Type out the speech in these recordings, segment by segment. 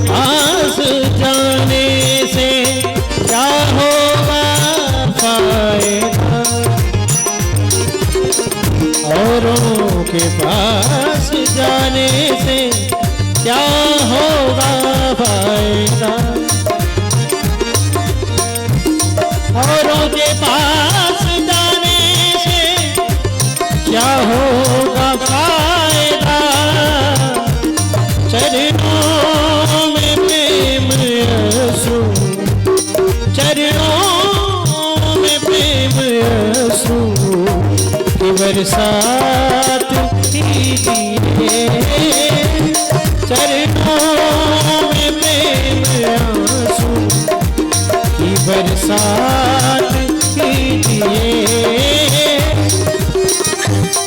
पास जाने से क्या होगा फायदा, औरों के पास जाने से क्या होगा फायदा, औरों के पास जाने से क्या होगा फायदा, चरणों में प्रेम यीशु, चरणों में प्रेम यीशु की बरसात कीजिए, चरणों में प्रेम यीशु की बरसात कीजिए।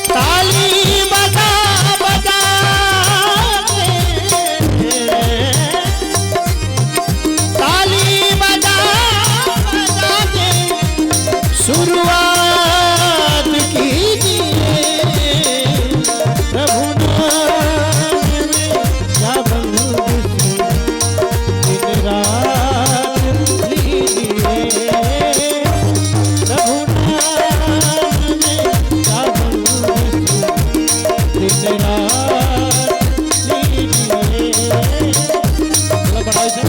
ताली बजा बजा ताली बजा बजा के शुरुआत कीजिए, प्रभु नाम में क्या बंदिश दिन रात लीजिए, प्रभु नाम में क्या बंदिश दिन रात लीजिए। बढ़ाई से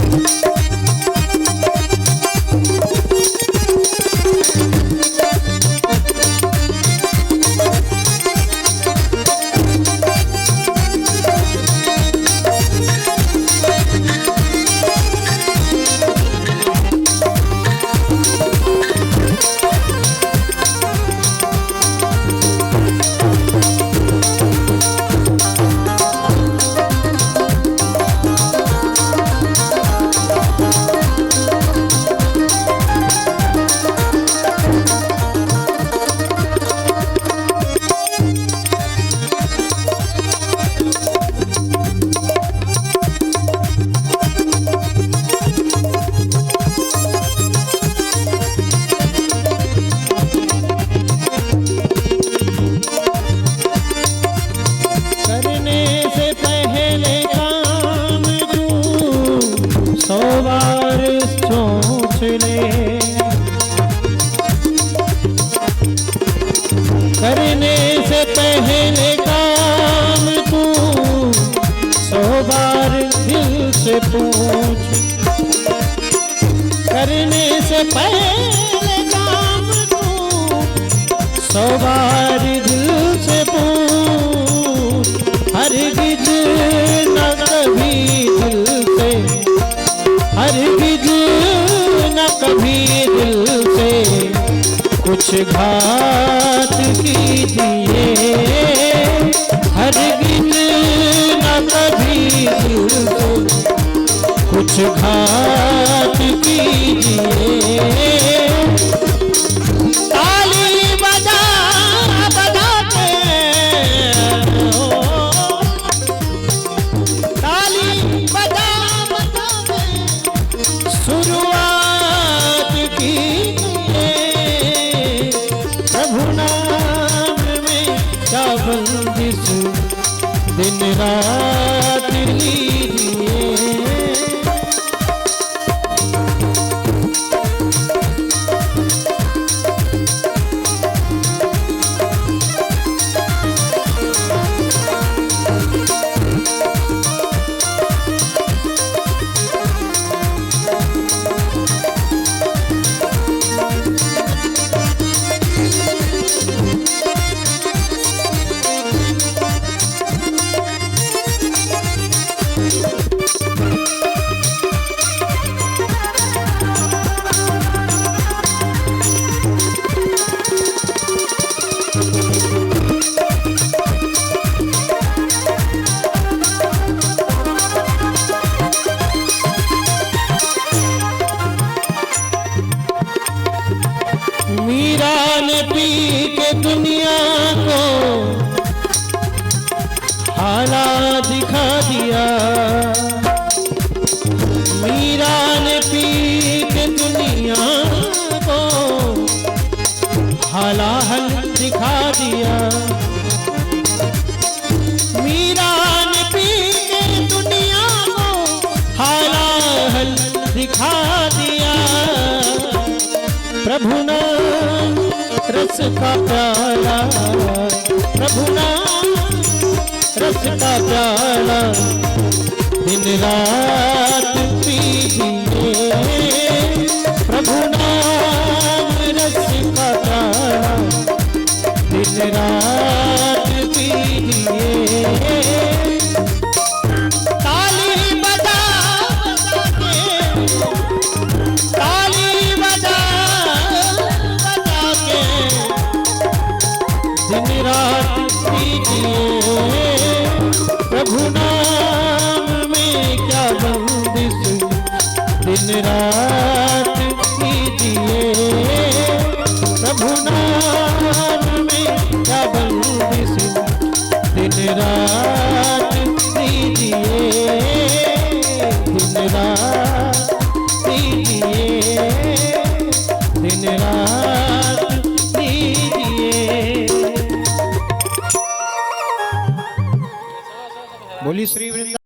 करने से पहले काम तू 100 बार दिल से पूछ, करने से पहले काम तू 100 बार दिल से पूछ, हरगिज न कभी दिल से, हरगिज न कभी दिल से कुछ घात कीजिए, हरगिज न कभी दिल से कुछ घात कीजिए। ताली बजा बजा के ताली बजा बजा के शुरुआत कीजिए, प्रभु नाम में क्या बंदिश दिन रात लीजिए। रस का प्याला, प्रभु नाम रस का प्याला, दिन रात पीजिए। प्रभु नाम रस का प्याला, दिन रात पीजिए। ताली बजा के, ताली बजा के दिन रात पीजिए। प्रभु नाम में क्या बंदिश, दिन रात कीजिए। प्रभु नाम में क्या बंदिश, दिन रात कीजिए। दिन रात कीजिए, दिन रात कीजिए। बोली श्री वृंदावन।